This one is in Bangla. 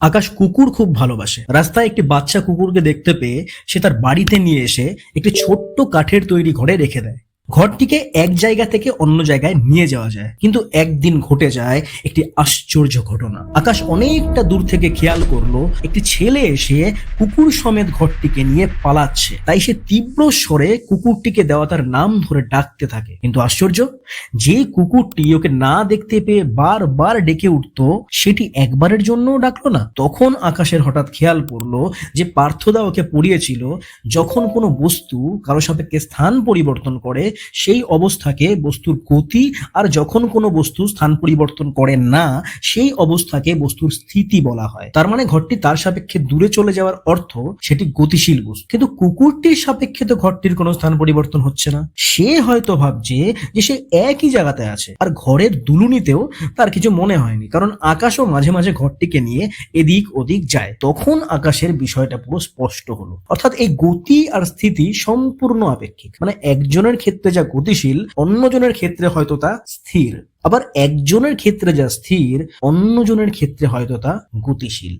আকাশ কুকুর খুব ভালোবাসে। রাস্তায় একটি বাচ্চা কুকুরকে দেখতে পেয়ে সে তার বাড়িতে নিয়ে এসে একটি ছোট্ট কাঠের তৈরি ঘরে রেখে দেয়। ঘরটিকে এক জায়গা থেকে অন্য জায়গায় নিয়ে যাওয়া যায়, কিন্তু একদিন ঘটে যায় একটি আশ্চর্য ঘটনা। আকাশ অনেকটা দূর থেকে খেয়াল করলো একটি ছেলে এসে কুকুর সমেত ঘরটিকে নিয়ে পালাচ্ছে। তাই সে তীব্র স্বরে কুকুরটিকে দেওয়া তার নাম ধরে ডাকতে থাকে, কিন্তু আশ্চর্য, যে কুকুরটি ওকে না দেখতে পেয়ে বারবার ডেকে উঠতো সেটি একবারের জন্যও ডাকলো না। তখন আকাশের হঠাৎ খেয়াল পড়লো যে পার্থদা ওকে পড়িয়েছিল, যখন কোনো বস্তু কারো সাপেক্ষে স্থান পরিবর্তন করে সেই অবস্থাকে বস্তুর গতি, আর যখন কোনো বস্তু স্থান পরিবর্তন করে না সেই অবস্থাকে বস্তুর স্থিতি বলা হয়। তার মানে ঘরটি তার সাপেক্ষে দূরে চলে যাওয়ার অর্থ সেটি গতিশীল বস্তু। কিন্তু কুকুরটির সাপেক্ষে তো ঘরটির কোনো স্থান পরিবর্তন হচ্ছে না। সে হয়তো ভাবছে যে সে একই জায়গাতে আছে, আর ঘরের দুলুনিতেও তার কিছু মনে হয়নি, কারণ আকাশও মাঝে মাঝে ঘরটিকে নিয়ে এদিক ওদিক যায়। তখন আকাশের বিষয়টা পুরো স্পষ্ট হলো। অর্থাৎ এই গতি আর স্থিতি সম্পূর্ণ আপেক্ষিক। মানে একজনের ক্ষেত্রে যা গতিশীল অন্যজনের ক্ষেত্রে হয়তো তা স্থির, আবার একজনের ক্ষেত্রে যা স্থির অন্যজনের ক্ষেত্রে হয়তো তা গতিশীল।